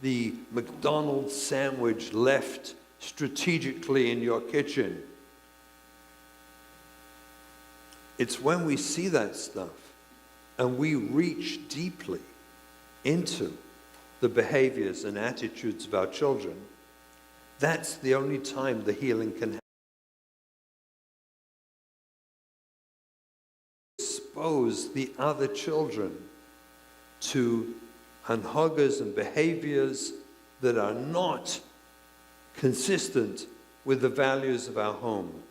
the McDonald's sandwich left strategically in your kitchen. It's when we see that stuff and we reach deeply into the behaviors and attitudes of our children, that's the only time the healing can happen. Expose the other children to hanhagas and behaviors that are not consistent with the values of our home,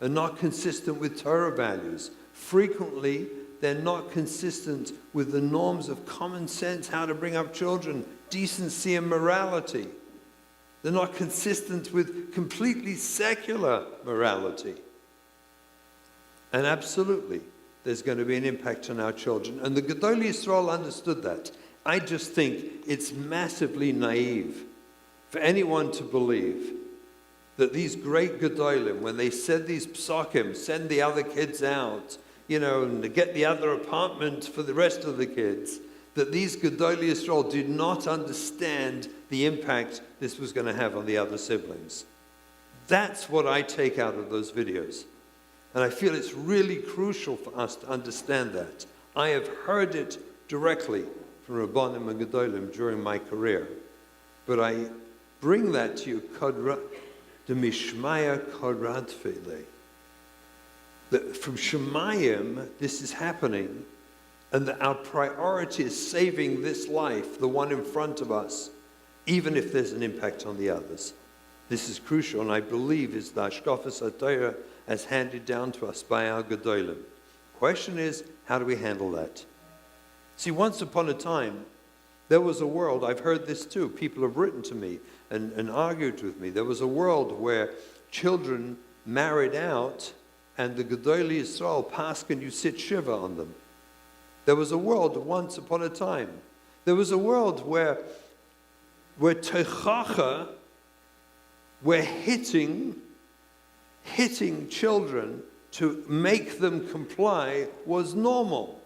are not consistent with Torah values. Frequently, they're not consistent with the norms of common sense, how to bring up children, decency and morality. They're not consistent with completely secular morality. And absolutely, there's going to be an impact on our children. And the Gedolei Yisrael understood that. I just think it's massively naive for anyone to believe that these great Gedolim, when they said these psakim, send the other kids out, and get the other apartment for the rest of the kids, that these Gedolei Yisrael did not understand the impact this was going to have on the other siblings. That's what I take out of those videos. And I feel it's really crucial for us to understand that. I have heard it directly from Rabbanim and Gedolim during my career. But I bring that to you, the Mishmaya Koradfele. That from Shemayim, this is happening, and that our priority is saving this life, the one in front of us, even if there's an impact on the others. This is crucial, and I believe is the Hashkafas HaTorah as handed down to us by our Gedolim. Question is, how do we handle that? See, once upon a time, there was a world, I've heard this too, people have written to me and argued with me. There was a world where children married out and the Gedolei Yisrael pask and you sit shiva on them. There was a world once upon a time. There was a world where Teichacha were hitting children to make them comply was normal.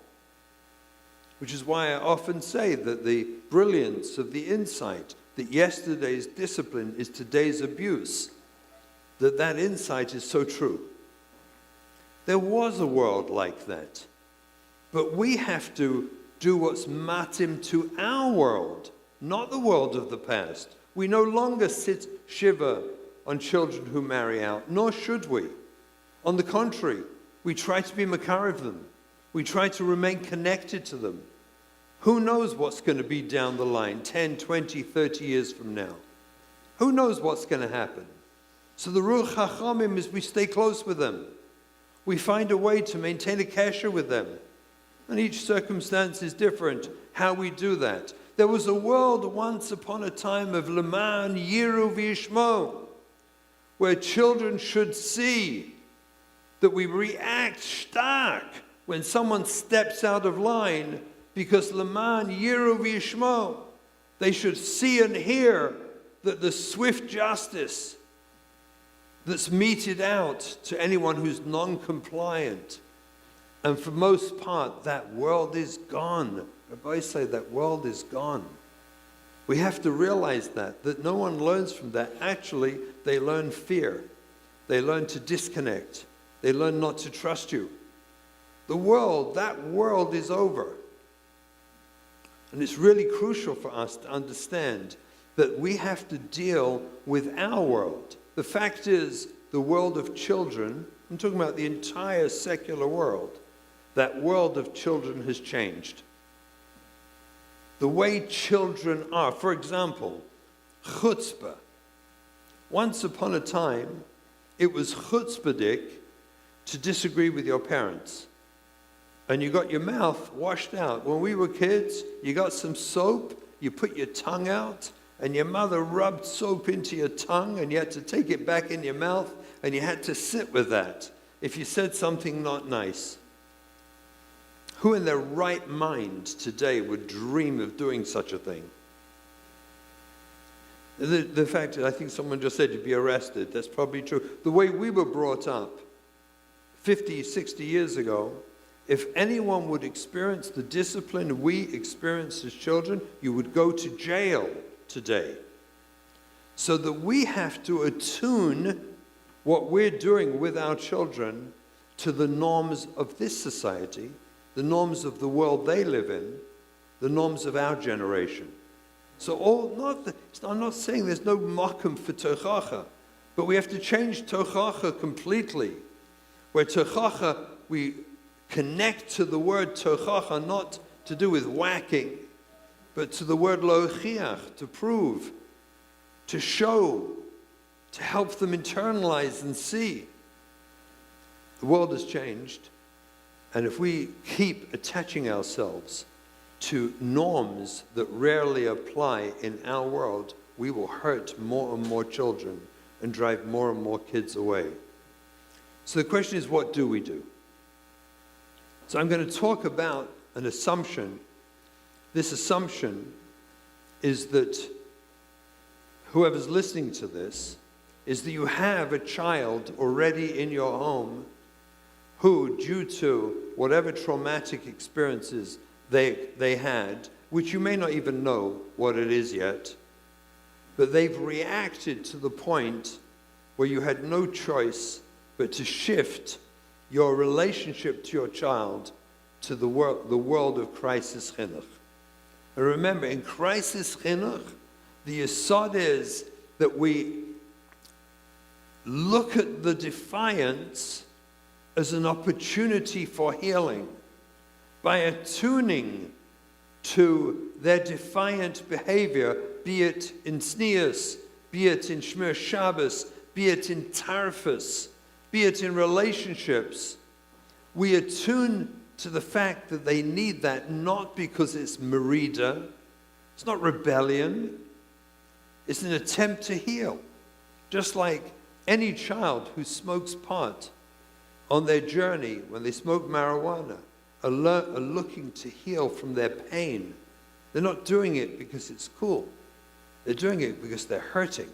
Which is why I often say that the brilliance of the insight that yesterday's discipline is today's abuse, that insight is so true. There was a world like that. But we have to do what's matim to our world, not the world of the past. We no longer sit shiva on children who marry out, nor should we. On the contrary, we try to be makariv them. We try to remain connected to them. Who knows what's going to be down the line, 10, 20, 30 years from now? Who knows what's going to happen? So the Ruach Chachamim is we stay close with them. We find a way to maintain a kesher with them. And each circumstance is different, how we do that. There was a world once upon a time of Leman Yiru V'Yishmo, where children should see that we react stark when someone steps out of line, because Leman Yiru V'Yishmo, they should see and hear that the swift justice that's meted out to anyone who's non-compliant. And for most part, that world is gone. Rabbi say that world is gone. We have to realize that no one learns from that. Actually, they learn fear. They learn to disconnect. They learn not to trust you. That world is over. And it's really crucial for us to understand that we have to deal with our world. The fact is, the world of children, I'm talking about the entire secular world, that world of children has changed. The way children are, for example, chutzpah. Once upon a time, it was chutzpahdik to disagree with your parents. And you got your mouth washed out. When we were kids, you got some soap, you put your tongue out, and your mother rubbed soap into your tongue, and you had to take it back in your mouth, and you had to sit with that if you said something not nice. Who in their right mind today would dream of doing such a thing? The fact is, I think someone just said you'd be arrested. That's probably true. The way we were brought up 50, 60 years ago, if anyone would experience the discipline we experienced as children, you would go to jail today. So that we have to attune what we're doing with our children to the norms of this society, the norms of the world they live in, the norms of our generation. So I'm not saying there's no makom for tochacha, but we have to change tochacha completely. Where tochacha, we connect to the word tochacha, not to do with whacking, but to the word lochiach, to prove, to show, to help them internalize and see. The world has changed, and if we keep attaching ourselves to norms that rarely apply in our world, we will hurt more and more children and drive more and more kids away. So the question is, what do we do? So I'm going to talk about an assumption. This assumption is that whoever's listening to this is that you have a child already in your home who, due to whatever traumatic experiences they had, which you may not even know what it is yet, but they've reacted to the point where you had no choice but to shift your relationship to your child to the world of crisis chinuch. And remember, in crisis chinuch, the yesod is that we look at the defiance as an opportunity for healing by attuning to their defiant behavior, be it in sneas, be it in Shmir Shabbos, be it in tarfus, be it in relationships. We attune to the fact that they need that, not because it's merida, it's not rebellion, it's an attempt to heal. Just like any child who smokes pot on their journey, when they smoke marijuana, are looking to heal from their pain. They're not doing it because it's cool. They're doing it because they're hurting.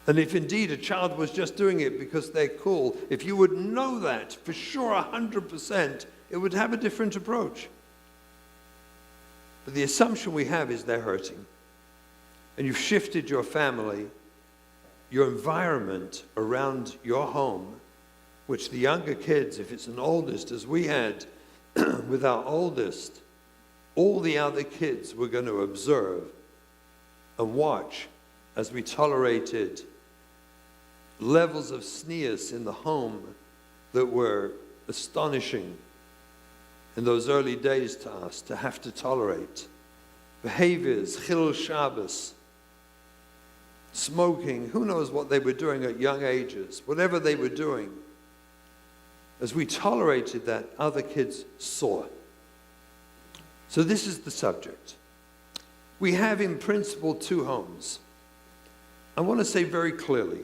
And if indeed a child was just doing it because they're cool, if you would know that for sure 100%, it would have a different approach. But the assumption we have is they're hurting. And you've shifted your family, your environment around your home, which the younger kids, if it's an oldest, as we had with our oldest, all the other kids were going to observe and watch as we tolerated levels of sneas in the home that were astonishing in those early days to us, to have to tolerate. Behaviors, Chilul Shabbos, smoking, who knows what they were doing at young ages, whatever they were doing. As we tolerated that, other kids saw. So this is the subject. We have in principle two homes. I want to say very clearly,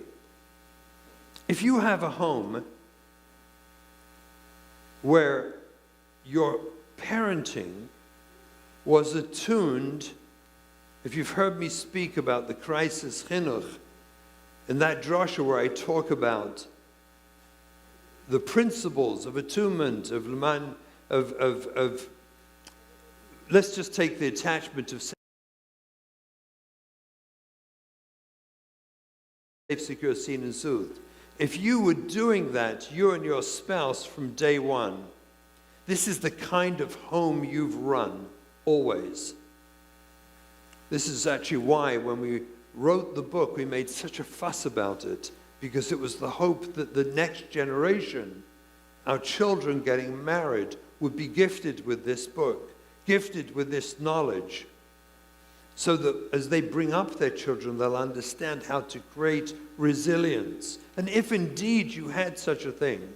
if you have a home where your parenting was attuned, if you've heard me speak about the crisis chinuch, in that drasha where I talk about the principles of attunement, of let's just take the attachment of safe, secure, seen, and soothed. If you were doing that, you and your spouse from day one, this is the kind of home you've run, always. This is actually why when we wrote the book, we made such a fuss about it, because it was the hope that the next generation, our children getting married, would be gifted with this book, gifted with this knowledge, so that as they bring up their children, they'll understand how to create resilience. And if indeed you had such a thing,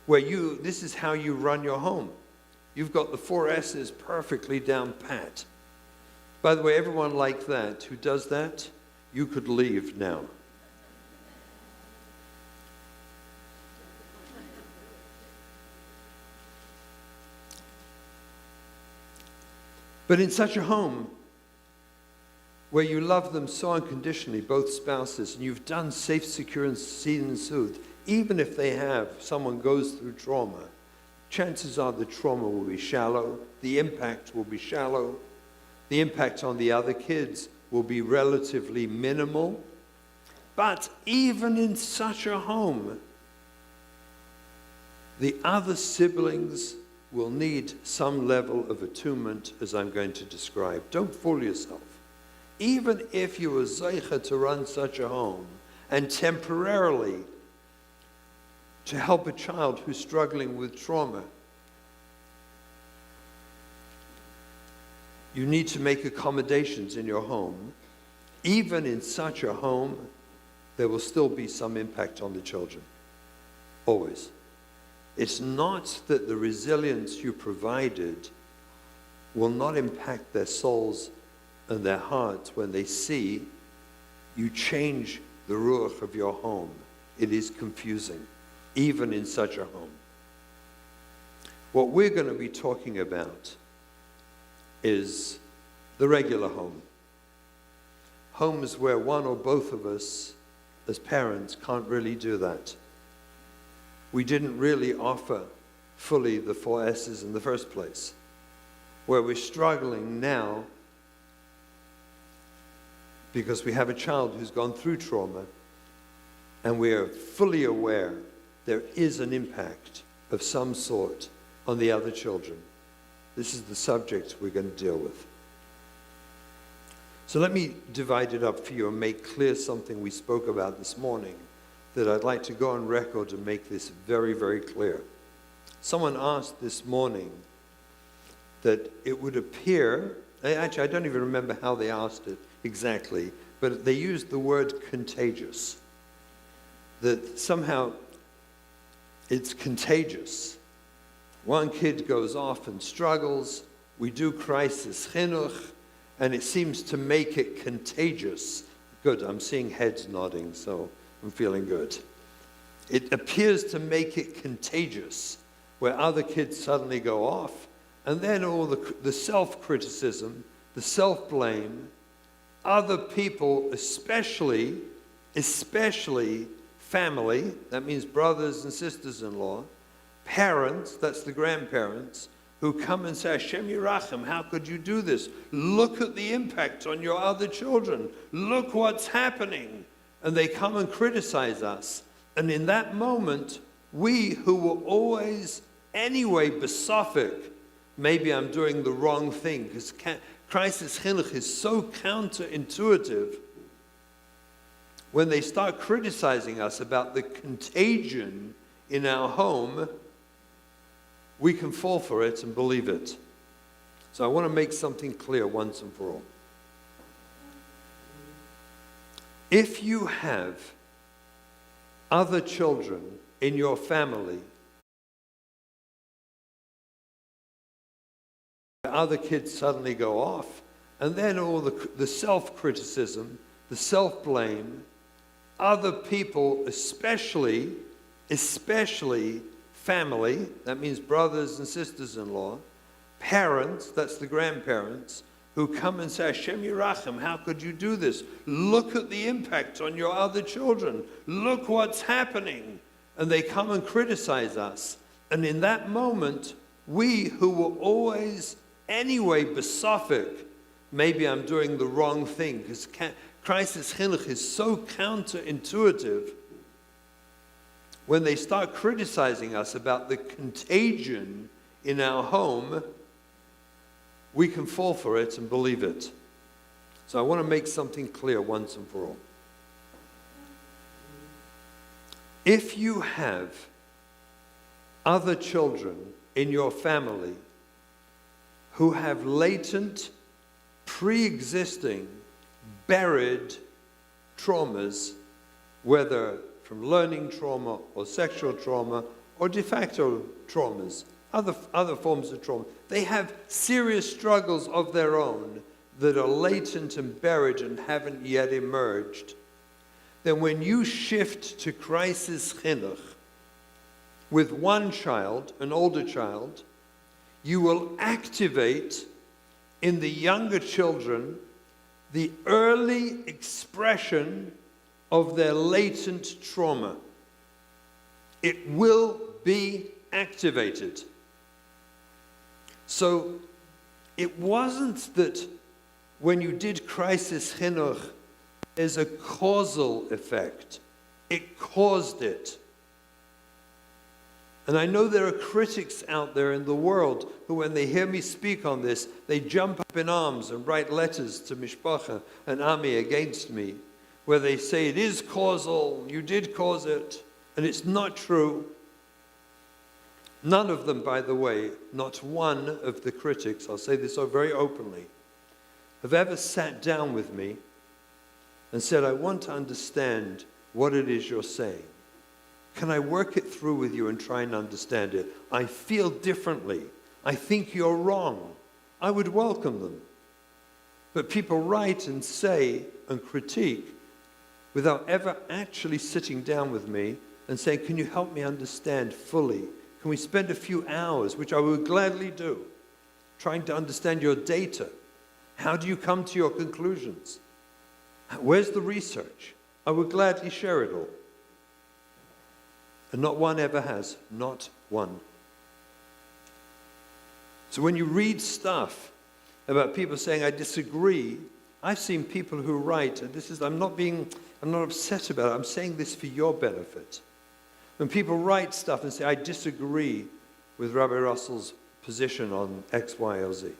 where this is how you run your home. You've got the 4 S's perfectly down pat. By the way, everyone like that, who does that, you could leave now. But in such a home, where you love them so unconditionally, both spouses, and you've done safe, secure, and seen and soothed, even if someone goes through trauma, chances are the trauma will be shallow, the impact will be shallow, The impact on the other kids will be relatively minimal. But even in such a home, the other siblings will need some level of attunement, as I'm going to describe. Don't fool yourself. Even if you were zeicha to run such a home and temporarily to help a child who's struggling with trauma, you need to make accommodations in your home. Even in such a home, there will still be some impact on the children. Always. It's not that the resilience you provided will not impact their souls and their hearts when they see you change the ruach of your home. It is confusing, even in such a home. What we're going to be talking about is the regular home. Homes where one or both of us as parents can't really do that. We didn't really offer fully the 4 S's in the first place. Where we're struggling now because we have a child who's gone through trauma and we are fully aware there is an impact of some sort on the other children. This is the subject we're going to deal with. So let me divide it up for you and make clear something we spoke about this morning that I'd like to go on record and make this very, very clear. Someone asked this morning that it would appear, actually I don't even remember how they asked it exactly, but they used the word contagious. That somehow it's contagious. One kid goes off and struggles, we do crisis chinuch, and it seems to make it contagious. Good, I'm seeing heads nodding, so I'm feeling good. It appears to make it contagious, where other kids suddenly go off, and then all the self-criticism, the self-blame, other people, especially family, that means brothers and sisters-in-law, parents, that's the grandparents, who come and say, Hashem Yirachem, how could you do this? Look at the impact on your other children. Look what's happening. And they come and criticize us. And in that moment, we who were always anyway besophic, maybe I'm doing the wrong thing, because crisis chinuch is so counterintuitive. When they start criticizing us about the contagion in our home, we can fall for it and believe it. So I want to make something clear once and for all. If you have other children in your family, other kids suddenly go off, and then all the self-criticism, the self-blame, other people, especially family, that means brothers and sisters-in-law, parents, that's the grandparents, who come and say, Hashem Yirachem, how could you do this? Look at the impact on your other children. Look what's happening. And they come and criticize us. And in that moment, we who were always anyway besophic, maybe I'm doing the wrong thing, because crisis chinuch is so counterintuitive. When they start criticizing us about the contagion in our home, we can fall for it and believe it. So I want to make something clear once and for all. If you have other children in your family who have latent, pre-existing, buried traumas, whether from learning trauma or sexual trauma or de facto traumas, other forms of trauma. They have serious struggles of their own that are latent and buried and haven't yet emerged. Then when you shift to crisis chinuch with one child, an older child, you will activate in the younger children the early expression of their latent trauma. It will be activated. So it wasn't that when you did crisis chinuch, there's a causal effect. It caused it. And I know there are critics out there in the world who, when they hear me speak on this, they jump up in arms and write letters to Mishpacha and Ami against me, where they say it is causal, you did cause it, and it's not true. None of them, by the way, not one of the critics, I'll say this so very openly, have ever sat down with me and said, I want to understand what it is you're saying. Can I work it through with you and try and understand it? I feel differently. I think you're wrong. I would welcome them. But people write and say and critique without ever actually sitting down with me and saying, can you help me understand fully? Can we spend a few hours, which I would gladly do, trying to understand your data? How do you come to your conclusions? Where's the research? I would gladly share it all. And not one ever has. Not one. So when you read stuff about people saying, I disagree, I've seen people who write, and this is, I'm not upset about it, I'm saying this for your benefit. When people write stuff and say, I disagree with Rabbi Russell's position on X, Y, or Z.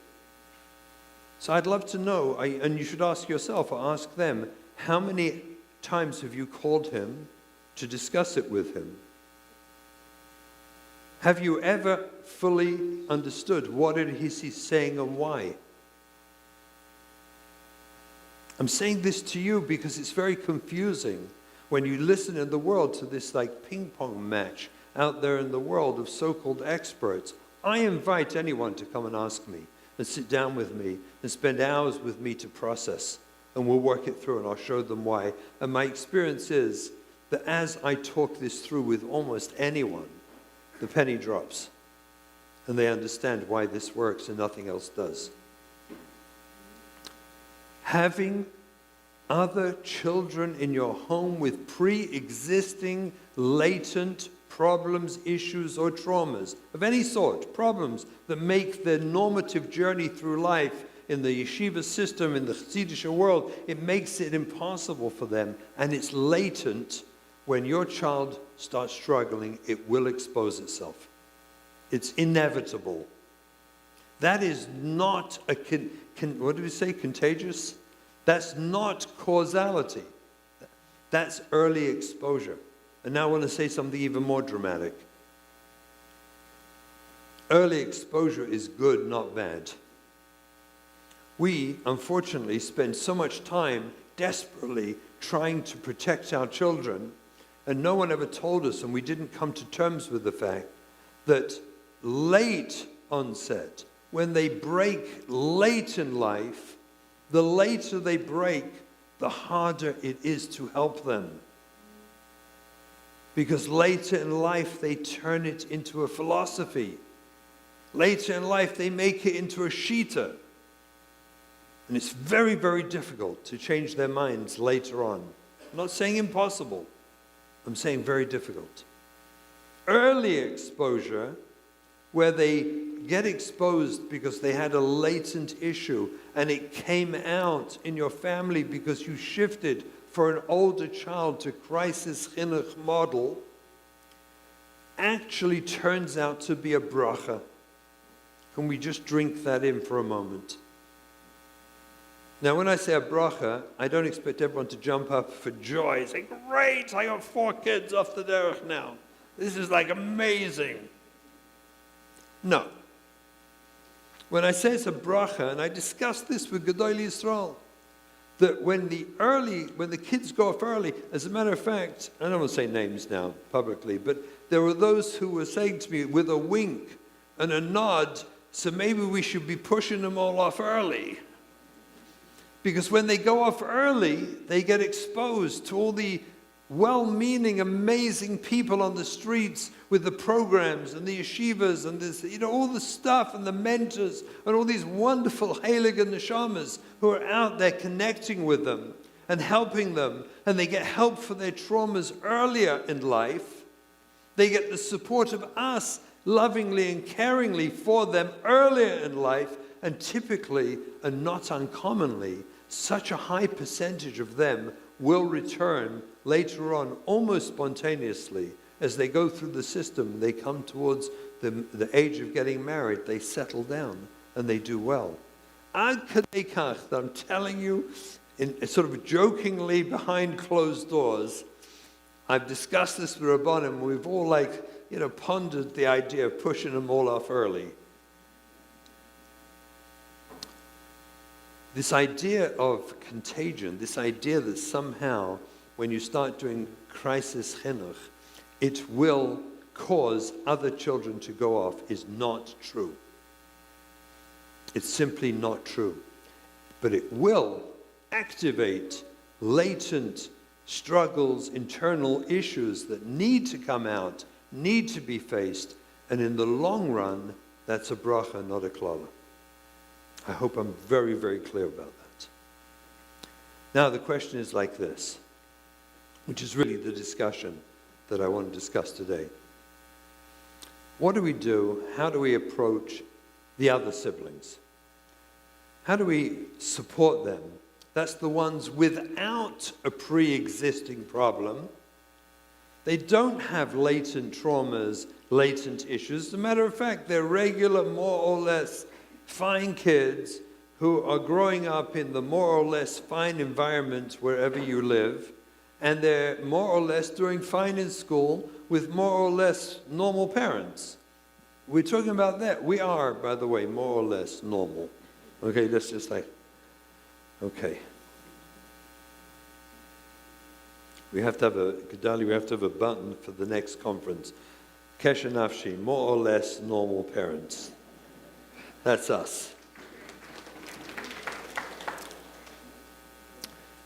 So I'd love to know, and you should ask yourself or ask them, how many times have you called him to discuss it with him? Have you ever fully understood what it is he's saying and why? I'm saying this to you because it's very confusing when you listen in the world to this like ping pong match out there in the world of so-called experts. I invite anyone to come and ask me and sit down with me and spend hours with me to process, and we'll work it through and I'll show them why. And my experience is that as I talk this through with almost anyone, the penny drops and they understand why this works and nothing else does. Having other children in your home with pre-existing latent problems, issues, or traumas of any sort, problems that make their normative journey through life in the yeshiva system, in the Chassidish world, it makes it impossible for them, and it's latent. When your child starts struggling, it will expose itself. It's inevitable. That is not a, what do we say, contagious? That's not causality. That's early exposure. And now I want to say something even more dramatic. Early exposure is good, not bad. We, unfortunately, spend so much time desperately trying to protect our children, and no one ever told us, and we didn't come to terms with the fact that late onset, when they break late in life, the later they break, the harder it is to help them. Because later in life, they turn it into a philosophy. Later in life, they make it into a shita. And it's very, very difficult to change their minds later on. I'm not saying impossible. I'm saying very difficult. Early exposure, where they get exposed because they had a latent issue and it came out in your family because you shifted for an older child to crisis chinuch model, actually turns out to be a bracha. Can we just drink that in for a moment? Now, when I say a bracha, I don't expect everyone to jump up for joy and say, great, I got 4 kids off the derech now. This is like amazing. No. When I say it's a bracha, and I discussed this with Gedolei Yisrael, that when the kids go off early, as a matter of fact, I don't want to say names now publicly, but there were those who were saying to me with a wink and a nod, so maybe we should be pushing them all off early. Because when they go off early, they get exposed to all the well-meaning, amazing people on the streets with the programs and the yeshivas and this, all the stuff and the mentors and all these wonderful heilige neshamas who are out there connecting with them and helping them, and they get help for their traumas earlier in life. They get the support of us lovingly and caringly for them earlier in life, and typically, and not uncommonly, such a high percentage of them will return later on almost spontaneously. As they go through the system, they come towards the age of getting married, they settle down and they do well. Ad kadei kach, I'm telling you, in sort of jokingly behind closed doors, I've discussed this with Rabbanim, we've all pondered the idea of pushing them all off early. This idea of contagion, this idea that somehow when you start doing crisis chinuch, it will cause other children to go off is not true. It's simply not true. But it will activate latent struggles, internal issues that need to come out, need to be faced, and in the long run, that's a bracha, not a klala. I hope I'm very, very clear about that. Now the question is like this, which is really the discussion that I want to discuss today. What do we do? How do we approach the other siblings? How do we support them? That's the ones without a pre-existing problem. They don't have latent traumas, latent issues. As a matter of fact, they're regular, more or less fine kids who are growing up in the more or less fine environment wherever you live, and they're more or less doing fine in school with more or less normal parents. We're talking about that. We are, by the way, more or less normal. Okay, that's just okay. We have to have a button for the next conference. Kesher nafshi, more or less normal parents. That's us.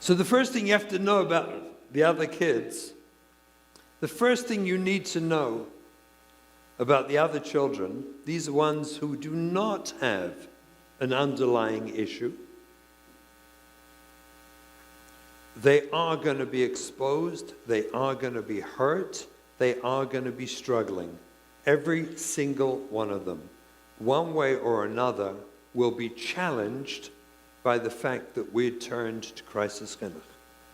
So the first thing you have to know about the other kids, the first thing you need to know about the other children, these are ones who do not have an underlying issue. They are going to be exposed, they are going to be hurt, they are going to be struggling. Every single one of them, one way or another, will be challenged by the fact that we're turned to crisis chinuch.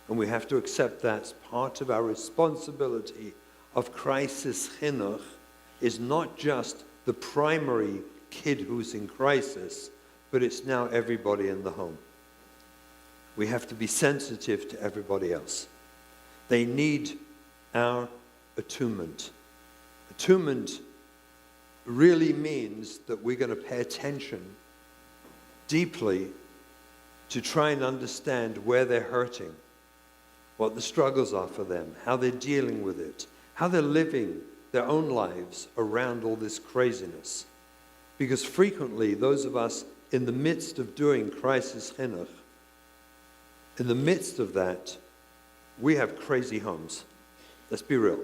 And we have to accept that as part of our responsibility of crisis chinuch is not just the primary kid who's in crisis, but it's now everybody in the home. We have to be sensitive to everybody else. They need our attunement. Attunement really means that we're going to pay attention deeply to try and understand where they're hurting, what the struggles are for them, how they're dealing with it, how they're living their own lives around all this craziness. Because frequently, those of us in the midst of doing crisis chinuch, in the midst of that, we have crazy homes. Let's be real.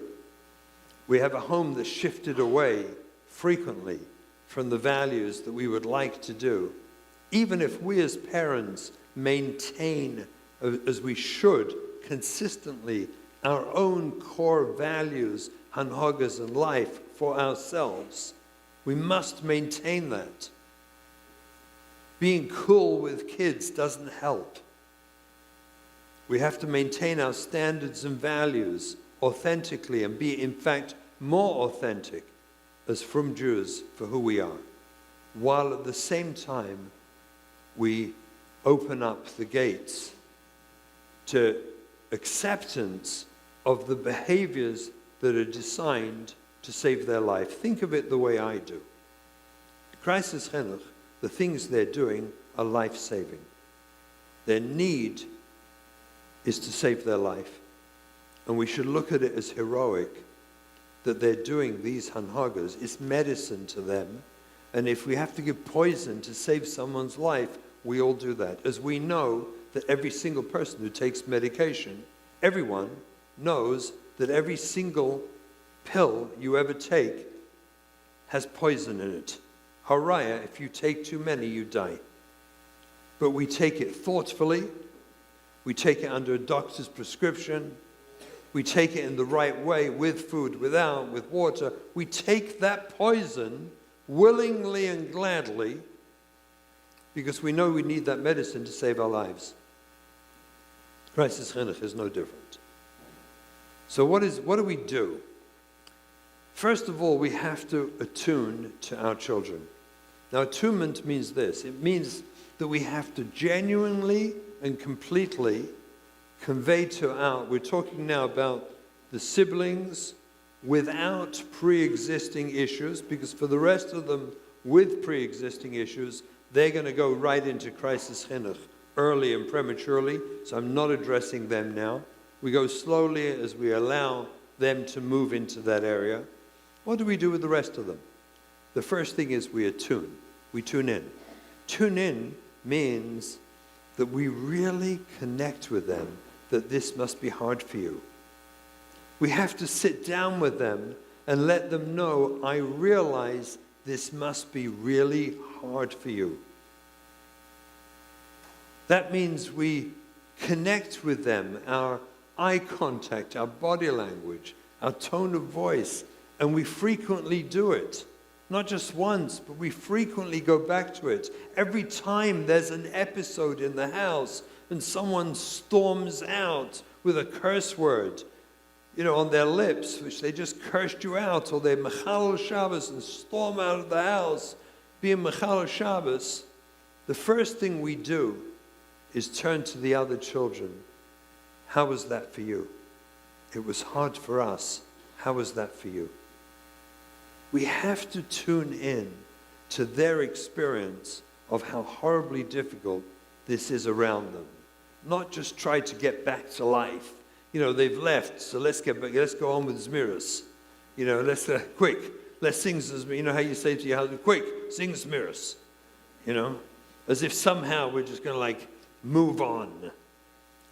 We have a home that's shifted away frequently from the values that we would like to do. Even if we as parents maintain, as we should, consistently our own core values, hanhagas, and life for ourselves, we must maintain that. Being cool with kids doesn't help. We have to maintain our standards and values authentically and be, in fact, more authentic as frum Jews for who we are, while at the same time we open up the gates to acceptance of the behaviors that are designed to save their life. Think of it the way I do. Crisis chinuch, the things they're doing are life-saving. Their need is to save their life. And we should look at it as heroic that they're doing these hanhagas. It's medicine to them. And if we have to give poison to save someone's life, we all do that. As we know that every single person who takes medication, everyone knows that every single pill you ever take has poison in it. Haraya, if you take too many, you die. But we take it thoughtfully. We take it under a doctor's prescription. We take it in the right way, with food, without, with water. We take that poison willingly and gladly because we know we need that medicine to save our lives. Crisis chinuch is no different. So what do we do? First of all, we have to attune to our children. Now, attunement means this. It means that we have to genuinely and completely convey we're talking now about the siblings without pre-existing issues, because for the rest of them with pre-existing issues, they're going to go right into crisis chinuch early and prematurely, so I'm not addressing them now. We go slowly as we allow them to move into that area. What do we do with the rest of them? The first thing is we attune. We tune in. Tune in means that we really connect with them, that this must be hard for you. We have to sit down with them and let them know, I realize this must be really hard for you. That means we connect with them, our eye contact, our body language, our tone of voice, and we frequently do it. Not just once, but we frequently go back to it. Every time there's an episode in the house and someone storms out with a curse word, on their lips, which they just cursed you out, or they mechal Shabbos and storm out of the house, being mechal Shabbos, the first thing we do is turn to the other children. How was that for you? It was hard for us. How was that for you? We have to tune in to their experience of how horribly difficult this is around them. Not just try to get back to life. They've left, so let's get back. Let's go on with Zmiris. Quick, let's sing Zmiris. How you say to your husband, quick, sing Zmiris. As if somehow we're just going to move on.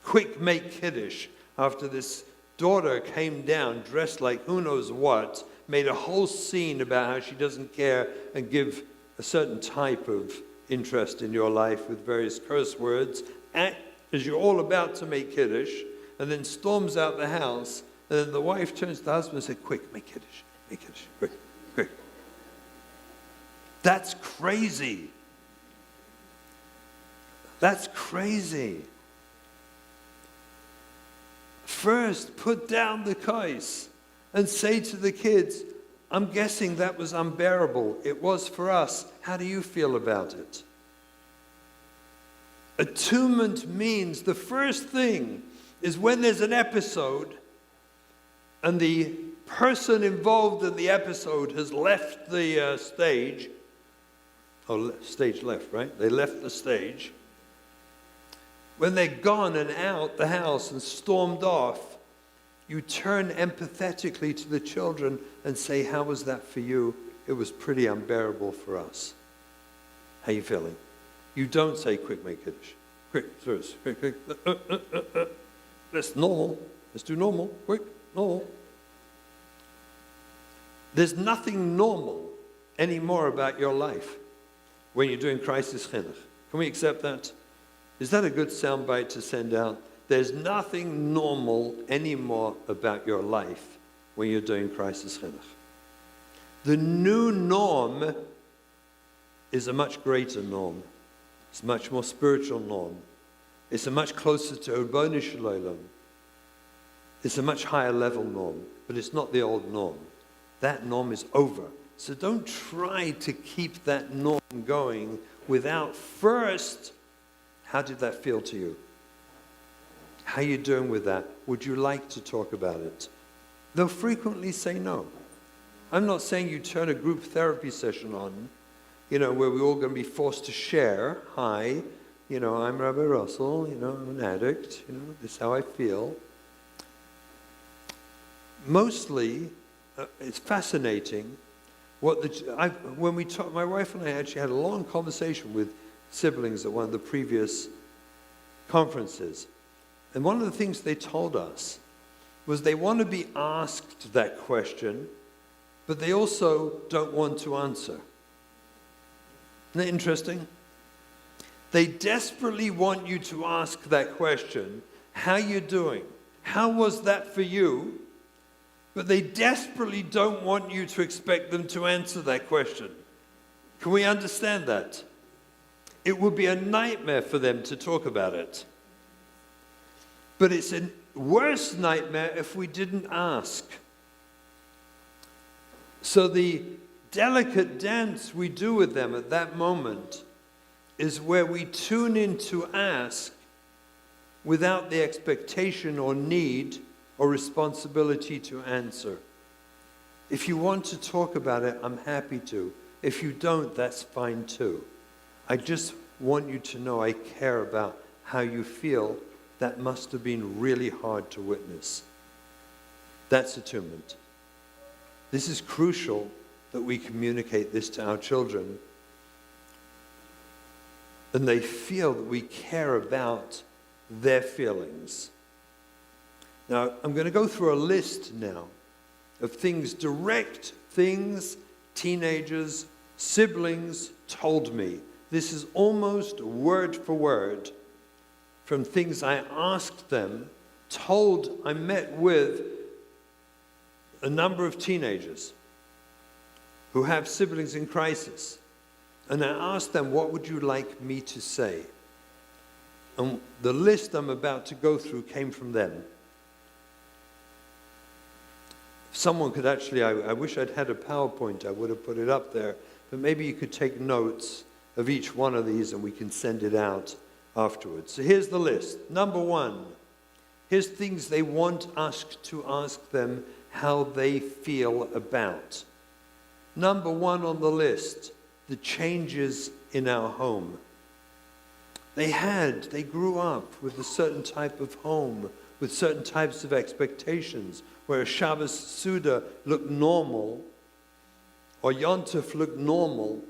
Quick, make Kiddush. After this daughter came down dressed like who knows what, made a whole scene about how she doesn't care and give a certain type of interest in your life with various curse words, as you're all about to make Kiddush, and then storms out the house, and then the wife turns to the husband and says, quick, make Kiddush, quick, quick. That's crazy. That's crazy. First, put down the kais and say to the kids, I'm guessing that was unbearable. It was for us. How do you feel about it? Attunement means the first thing is when there's an episode and the person involved in the episode has left the stage. Oh, stage left, right? They left the stage. When they're gone and out the house and stormed off, you turn empathetically to the children and say, how was that for you? It was pretty unbearable for us. How you feeling? You don't say, quick, make Kiddush. Quick, serious, quick. Let's normal. Let's do normal. Quick, normal. There's nothing normal anymore about your life when you're doing crisis chinuch. Can we accept that? Is that a good soundbite to send out? There's nothing normal anymore about your life when you're doing crisis chinuch. The new norm is a much greater norm. It's a much more spiritual norm. It's a much closer to Ribono Shel Olam. It's a much higher level norm, but it's not the old norm. That norm is over. So don't try to keep that norm going without first, how did that feel to you? How are you doing with that? Would you like to talk about it? They'll frequently say no. I'm not saying you turn a group therapy session on, where we're all going to be forced to share. Hi, I'm Rabbi Russell, I'm an addict, this is how I feel. Mostly, it's fascinating when we talk, my wife and I actually had a long conversation with siblings at one of the previous conferences. And one of the things they told us was they want to be asked that question, but they also don't want to answer. Isn't that interesting? They desperately want you to ask that question, how you doing? How was that for you? But they desperately don't want you to expect them to answer that question. Can we understand that? It would be a nightmare for them to talk about it. But it's a worse nightmare if we didn't ask. So the delicate dance we do with them at that moment is where we tune in to ask without the expectation or need or responsibility to answer. If you want to talk about it, I'm happy to. If you don't, that's fine too. I just want you to know I care about how you feel. That must have been really hard to witness. That's attunement. This is crucial that we communicate this to our children. And they feel that we care about their feelings. Now, I'm going to go through a list now of things, direct things teenagers, siblings told me. This is almost word for word from things I asked them, I met with a number of teenagers who have siblings in crisis. And I asked them, what would you like me to say? And the list I'm about to go through came from them. If someone could actually, I wish I'd had a PowerPoint, I would have put it up there. But maybe you could take notes of each one of these and we can send it out afterwards. So here's the list. Number one, here's things they want us to ask them how they feel about. Number one on the list, the changes in our home. They grew up with a certain type of home, with certain types of expectations, where a Shabbos Suda looked normal, or Yontif looked normal.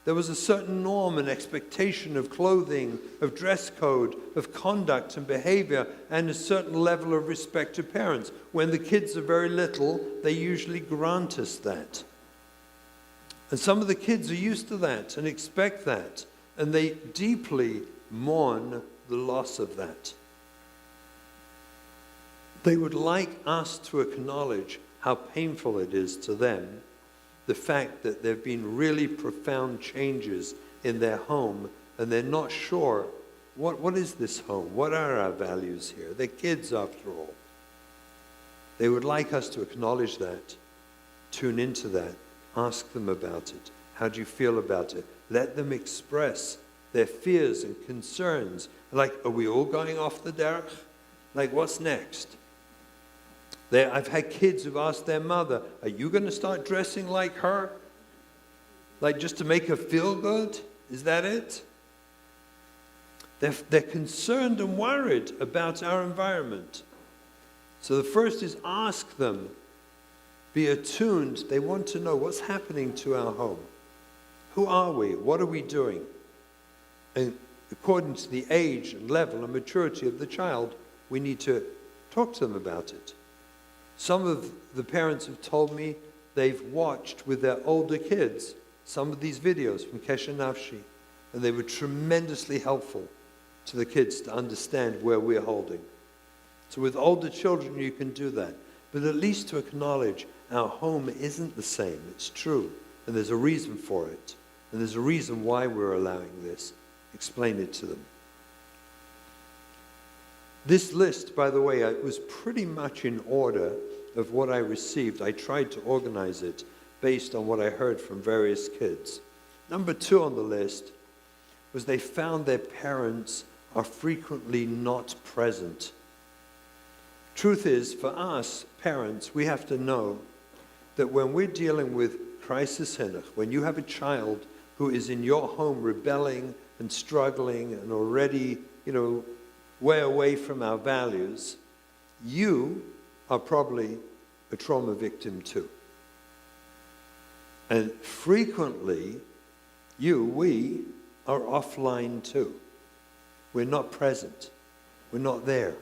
There was a certain norm and expectation of clothing, of dress code, of conduct and behavior, and a certain level of respect to parents. When the kids are very little, they usually grant us that. And some of the kids are used to that and expect that, and they deeply mourn the loss of that. They would like us to acknowledge how painful it is to them, the fact that there have been really profound changes in their home, and they're not sure, what is this home? What are our values here? They're kids after all. They would like us to acknowledge that, tune into that, ask them about it. How do you feel about it? Let them express their fears and concerns. Like, are we all going off the derech? Like, what's next? I've had kids who've asked their mother, are you going to start dressing like her? Like just to make her feel good? Is that it? They're concerned and worried about our environment. So the first is ask them, be attuned. They want to know what's happening to our home. Who are we? What are we doing? And according to the age and level and maturity of the child, we need to talk to them about it. Some of the parents have told me they've watched with their older kids some of these videos from Kesher Nafshi, and they were tremendously helpful to the kids to understand where we're holding. So with older children, you can do that. But at least to acknowledge our home isn't the same. It's true, and there's a reason for it, and there's a reason why we're allowing this. Explain it to them. This list, by the way, was pretty much in order of what I received. I tried to organize it based on what I heard from various kids. Number two on the list was they found their parents are frequently not present. Truth is, for us, parents, we have to know that when we're dealing with crisis chinuch, when you have a child who is in your home rebelling and struggling and already, way away from our values, you are probably a trauma victim too. And frequently, we are offline too. We're not present. We're not there.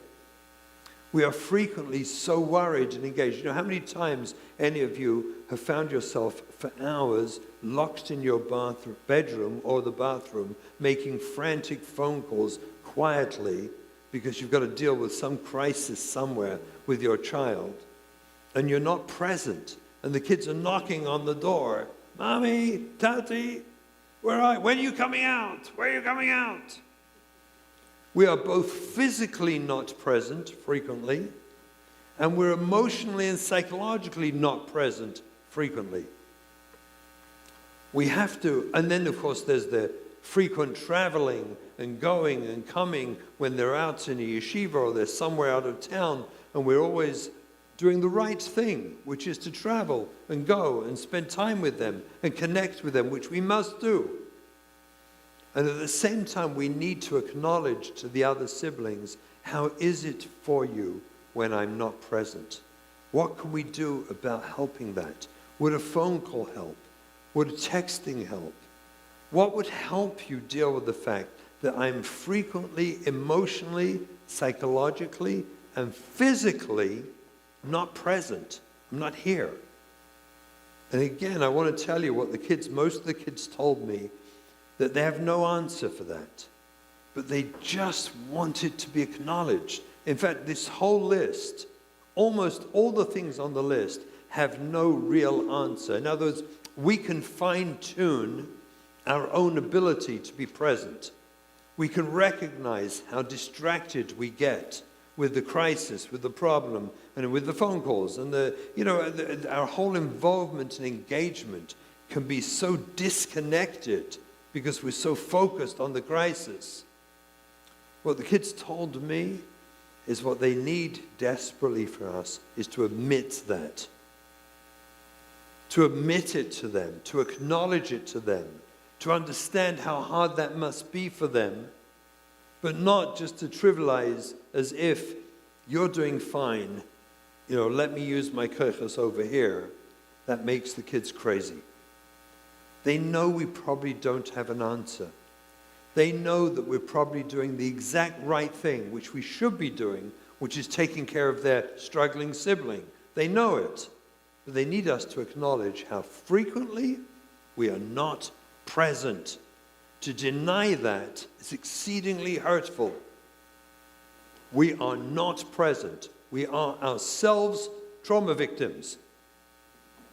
We are frequently so worried and engaged. How many times any of you have found yourself for hours locked in your bedroom or the bathroom, making frantic phone calls quietly because you've got to deal with some crisis somewhere with your child, and you're not present, and the kids are knocking on the door, Mommy, Tati, When are you coming out? Where are you coming out? We are both physically not present frequently, and we're emotionally and psychologically not present frequently. We have to, and then of course there's the frequent traveling and going and coming when they're out in a yeshiva or they're somewhere out of town, and we're always doing the right thing, which is to travel and go and spend time with them and connect with them, which we must do. And at the same time, we need to acknowledge to the other siblings, how is it for you when I'm not present? What can we do about helping that? Would a phone call help? Would a texting help? What would help you deal with the fact that I'm frequently, emotionally, psychologically, and physically not present? I'm not here. And again, I want to tell you what most of the kids told me, that they have no answer for that. But they just want it to be acknowledged. In fact, this whole list, almost all the things on the list, have no real answer. In other words, we can fine-tune our own ability to be present. We can recognize how distracted we get with the crisis, with the problem, and with the phone calls. And our whole involvement and engagement can be so disconnected because we're so focused on the crisis. What the kids told me is what they need desperately for us is to admit that. To admit it to them, to acknowledge it to them, to understand how hard that must be for them, but not just to trivialize as if you're doing fine, let me use my kesher over here. That makes the kids crazy. They know we probably don't have an answer. They know that we're probably doing the exact right thing, which we should be doing, which is taking care of their struggling sibling. They know it. But they need us to acknowledge how frequently we are not present. To deny that is exceedingly hurtful. We are not present. We are ourselves trauma victims.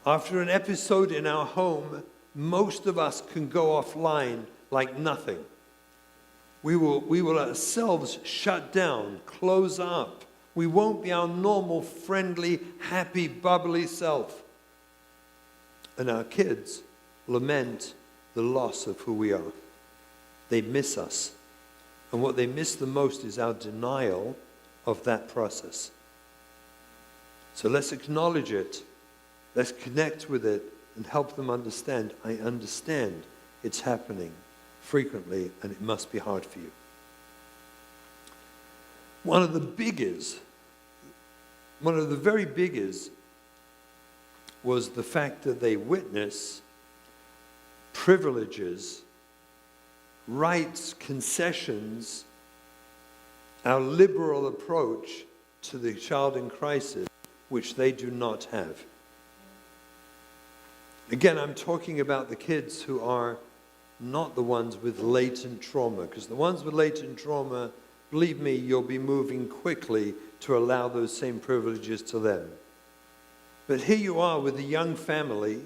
After an episode in our home, most of us can go offline like nothing. We will ourselves shut down, close up. We won't be our normal, friendly, happy, bubbly self. And our kids lament the loss of who we are. They miss us. And what they miss the most is our denial of that process. So let's acknowledge it. Let's connect with it and help them understand. I understand it's happening frequently and it must be hard for you. One of the very biggest was the fact that they witness privileges, rights, concessions, our liberal approach to the child in crisis, which they do not have. Again, I'm talking about the kids who are not the ones with latent trauma, because the ones with latent trauma, believe me, you'll be moving quickly to allow those same privileges to them. But here you are with a young family,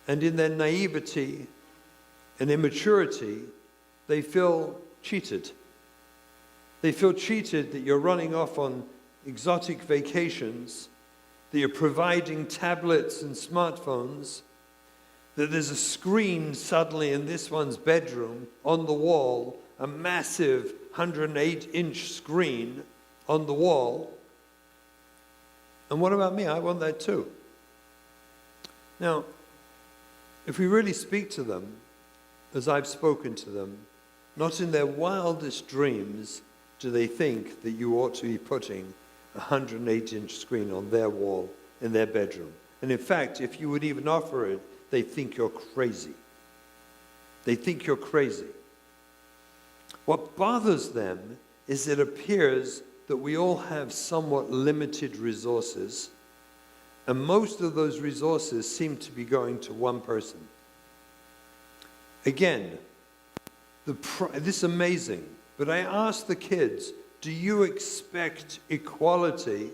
and in their naivety and immaturity, they feel cheated. They feel cheated that you're running off on exotic vacations, that you're providing tablets and smartphones, that there's a screen suddenly in this one's bedroom on the wall, a massive 108-inch screen on the wall. And what about me? I want that too. Now, if we really speak to them, as I've spoken to them, not in their wildest dreams do they think that you ought to be putting a 108-inch screen on their wall in their bedroom. And in fact, if you would even offer it, they think you're crazy. They think you're crazy. What bothers them is it appears that we all have somewhat limited resources, and most of those resources seem to be going to one person. Again, this is amazing, but I asked the kids, do you expect equality,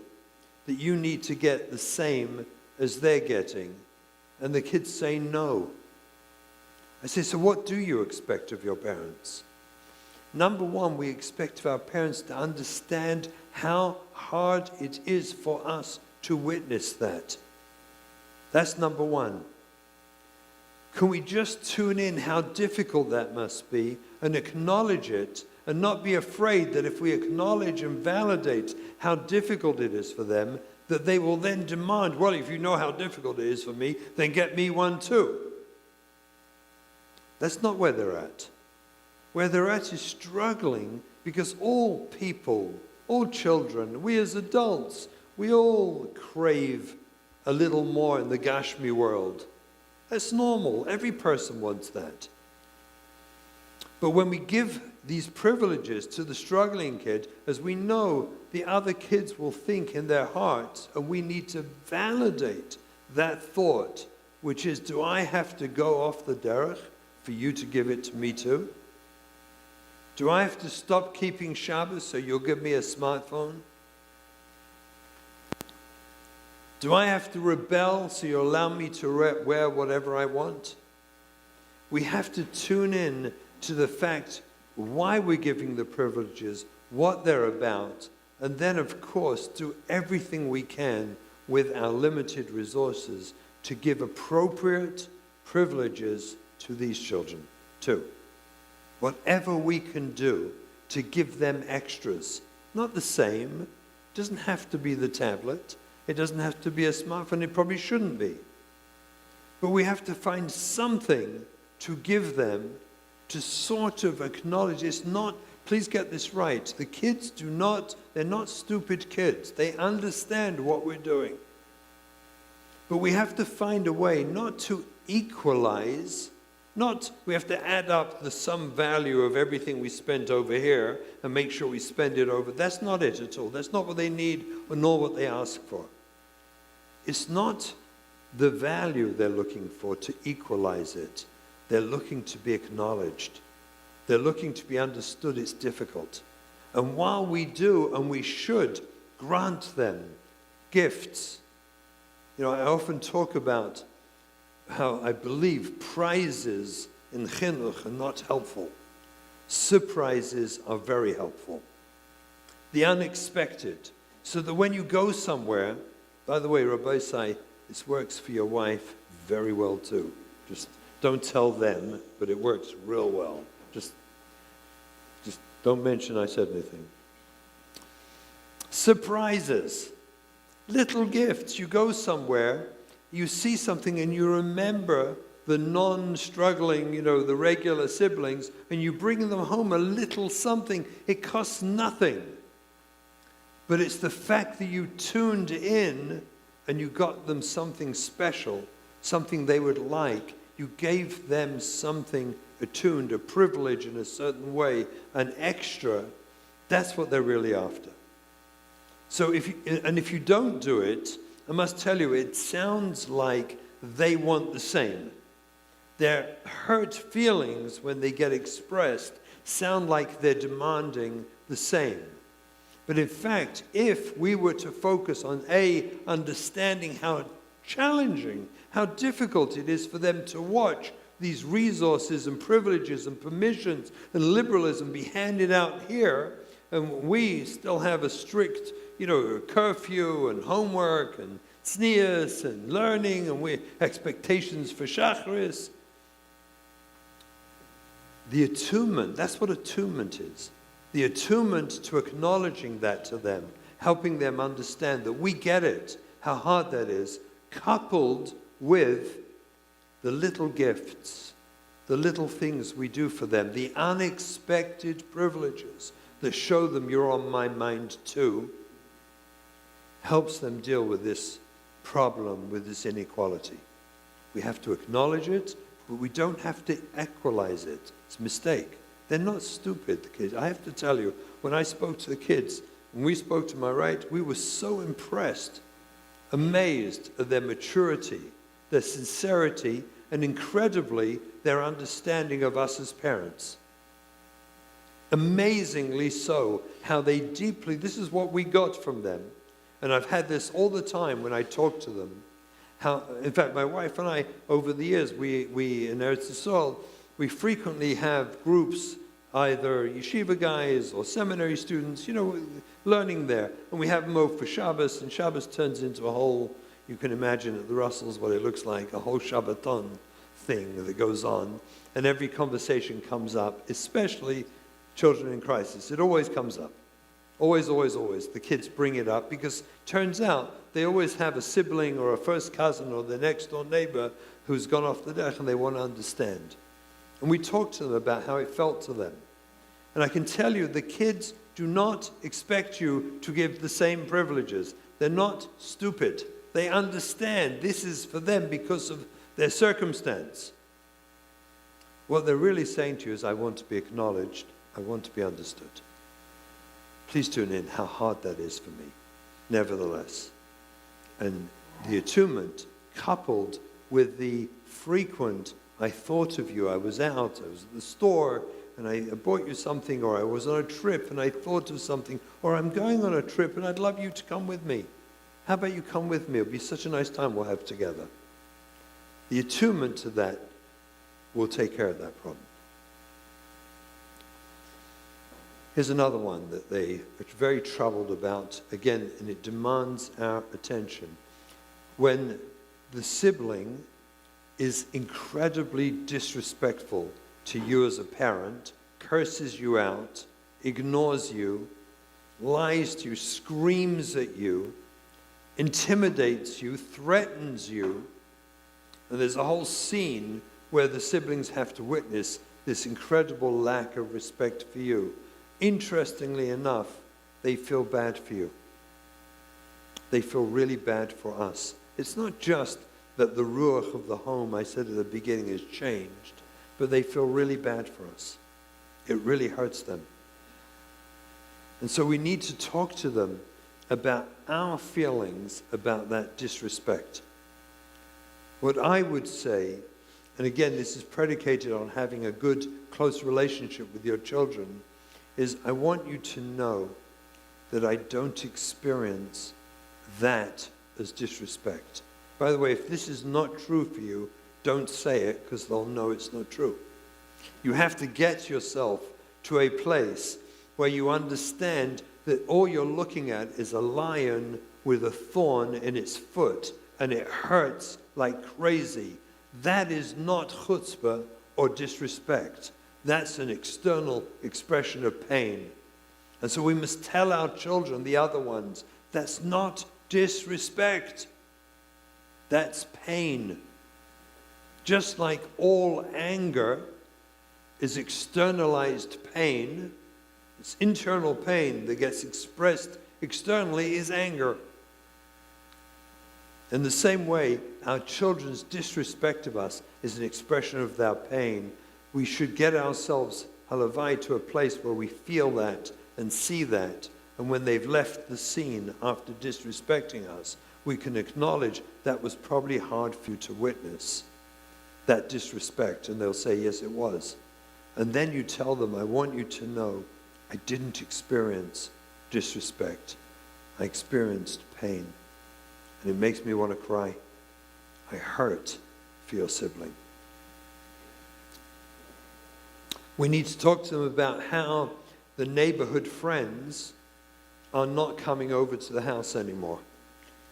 that you need to get the same as they're getting? And the kids say no. I say, so what do you expect of your parents? Number one, we expect of our parents to understand how hard it is for us to witness that. That's number one. Can we just tune in how difficult that must be and acknowledge it, and not be afraid that if we acknowledge and validate how difficult it is for them, that they will then demand, well, if you know how difficult it is for me, then get me one too. That's not where they're at. Where they're at is struggling because all people, all children, we as adults, we all crave a little more in the Gashmi world. That's normal. Every person wants that. But when we give these privileges to the struggling kid, as we know, the other kids will think in their hearts, and we need to validate that thought, which is, do I have to go off the derech for you to give it to me too? Do I have to stop keeping Shabbos so you'll give me a smartphone? Do I have to rebel so you'll allow me to wear whatever I want? We have to tune in to the fact why we're giving the privileges, what they're about, and then, of course, do everything we can with our limited resources to give appropriate privileges to these children, too. Whatever we can do to give them extras. Not the same. It doesn't have to be the tablet. It doesn't have to be a smartphone. It probably shouldn't be. But we have to find something to give them to sort of acknowledge. It's not, please get this right, the kids they're not stupid kids. They understand what we're doing. But we have to find a way not to equalize, we have to add up the sum value of everything we spent over here and make sure we spend it over. That's not it at all. That's not what they need or nor what they ask for. It's not the value they're looking for to equalize it. They're looking to be acknowledged. They're looking to be understood. It's difficult. And while we do, and we should, grant them gifts. I often talk about how I believe prizes in chinuch are not helpful. Surprises are very helpful. The unexpected. So that when you go somewhere, by the way, Rabbi Sai, this works for your wife very well too. Just don't tell them, but it works real well. Just don't mention I said anything. Surprises. Little gifts. You go somewhere, you see something and you remember the non-struggling, the regular siblings, and you bring them home a little something. It costs nothing. But it's the fact that you tuned in and you got them something special, something they would like. You gave them something attuned, a privilege in a certain way, an extra. That's what they're really after. So if you don't do it, I must tell you, it sounds like they want the same. Their hurt feelings, when they get expressed, sound like they're demanding the same. But in fact, if we were to focus on understanding how challenging, how difficult it is for them to watch these resources and privileges and permissions and liberalism be handed out here, and we still have a strict, curfew and homework and tznius and learning and expectations for Shacharis. The attunement, that's what attunement is. The attunement to acknowledging that to them, helping them understand that we get it, how hard that is, coupled with the little gifts, the little things we do for them, the unexpected privileges that show them you're on my mind too, helps them deal with this problem, with this inequality. We have to acknowledge it, but we don't have to equalize it. It's a mistake. They're not stupid, the kids. I have to tell you, when I spoke to the kids, when we spoke to my right, we were so impressed, amazed at their maturity, their sincerity, and incredibly, their understanding of us as parents. Amazingly so, how they deeply, this is what we got from them. And I've had this all the time when I talk to them. How, in fact, my wife and I, over the years, we in Eretz Yisrael, we frequently have groups, either yeshiva guys or seminary students, learning there. And we have them over for Shabbos, and Shabbos turns into a whole, you can imagine at the Russells what it looks like, a whole Shabbaton thing that goes on. And every conversation comes up, especially children in crisis. It always comes up. Always, always, always. The kids bring it up because turns out they always have a sibling or a first cousin or the next door neighbor who's gone off the deck and they want to understand. And we talk to them about how it felt to them. And I can tell you, the kids do not expect you to give the same privileges. They're not stupid. They understand this is for them because of their circumstance. What they're really saying to you is, I want to be acknowledged. I want to be understood. Please tune in how hard that is for me, nevertheless. And the attunement coupled with the frequent, I thought of you, I was out, I was at the store, and I bought you something, or I was on a trip and I thought of something, or I'm going on a trip and I'd love you to come with me. How about you come with me? It'll be such a nice time we'll have together. The attunement to that will take care of that problem. Here's another one that they are very troubled about, again, and it demands our attention. When the sibling is incredibly disrespectful to you as a parent, curses you out, ignores you, lies to you, screams at you, intimidates you, threatens you, and there's a whole scene where the siblings have to witness this incredible lack of respect for you. Interestingly enough, they feel bad for you. They feel really bad for us. It's not just that the ruach of the home, I said at the beginning, has changed, but they feel really bad for us. It really hurts them. And so we need to talk to them about our feelings about that disrespect. What I would say, and again, this is predicated on having a good, close relationship with your children, is I want you to know that I don't experience that as disrespect. By the way, if this is not true for you, don't say it because they'll know it's not true. You have to get yourself to a place where you understand that all you're looking at is a lion with a thorn in its foot and it hurts like crazy. That is not chutzpah or disrespect. That's an external expression of pain. And so we must tell our children, the other ones, that's not disrespect. That's pain. Just like all anger is externalized pain, it's internal pain that gets expressed externally is anger. In the same way, our children's disrespect of us is an expression of their pain. We should get ourselves, halavai, to a place where we feel that and see that. And when they've left the scene after disrespecting us, we can acknowledge that was probably hard for you to witness, that disrespect. And they'll say, yes, it was. And then you tell them, I want you to know, I didn't experience disrespect. I experienced pain. And it makes me want to cry. I hurt for your sibling. We need to talk to them about how the neighborhood friends are not coming over to the house anymore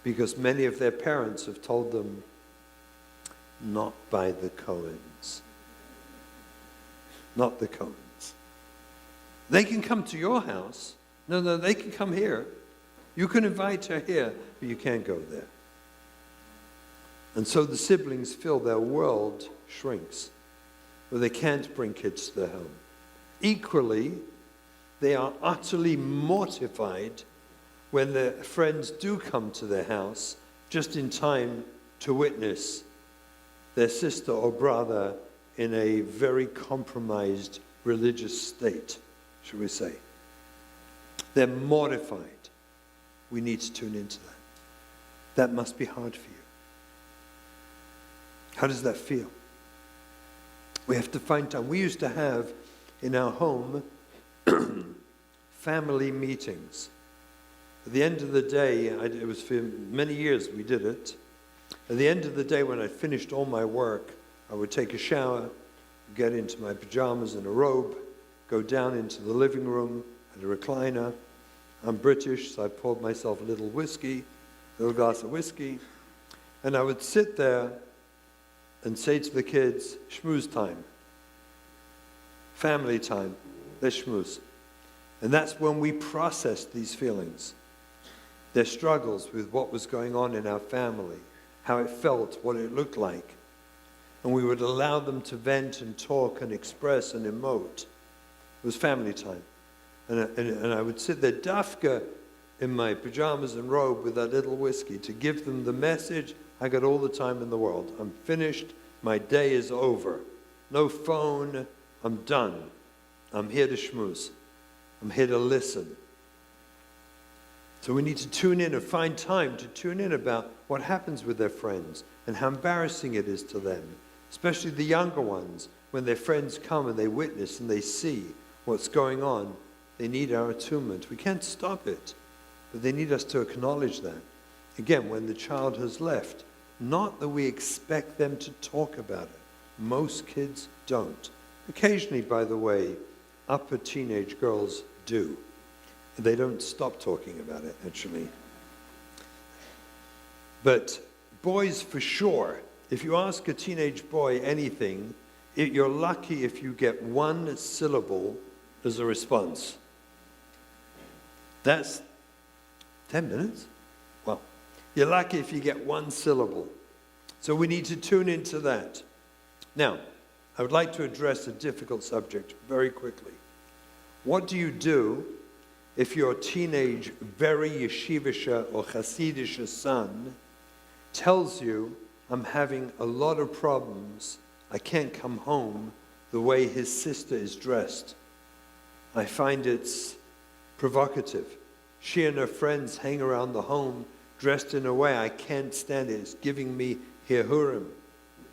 because many of their parents have told them, not by the Cohens. Not the Cohens. They can come to your house. No, they can come here. You can invite her here, but you can't go there. And so the siblings feel their world shrinks, where they can't bring kids to their home. Equally, they are utterly mortified when their friends do come to their house just in time to witness their sister or brother in a very compromised religious state, should we say. They're mortified. We need to tune into that. That must be hard for you. How does that feel? We have to find time. We used to have in our home family meetings. At the end of the day, it was for many years we did it. At the end of the day, when I finished all my work, I would take a shower, get into my pajamas and a robe, go down into the living room at a recliner. I'm British, so I poured myself a little glass of whiskey, and I would sit there and say to the kids, schmooze time, family time, let's schmooze. And that's when we processed these feelings, their struggles with what was going on in our family, how it felt, what it looked like. And we would allow them to vent and talk and express and emote. It was family time. And I would sit there, dafka, in my pajamas and robe with that little whiskey to give them the message, I got all the time in the world. I'm finished. My day is over. No phone. I'm done. I'm here to schmooze. I'm here to listen. So we need to tune in and find time to tune in about what happens with their friends and how embarrassing it is to them, especially the younger ones, when their friends come and they witness and they see what's going on. They need our attunement. We can't stop it, but they need us to acknowledge that. Again, when the child has left, not that we expect them to talk about it. Most kids don't. Occasionally, by the way, upper teenage girls do. They don't stop talking about it, actually. But boys, for sure, if you ask a teenage boy anything, you're lucky if you get one syllable as a response. That's 10 minutes? Well, you're lucky if you get one syllable. So we need to tune into that. Now, I would like to address a difficult subject very quickly. What do you do if your teenage, very yeshivisha or chasidisha son tells you, I'm having a lot of problems, I can't come home the way his sister is dressed. I find it's provocative. She and her friends hang around the home dressed in a way I can't stand it. It's giving me hirhurim.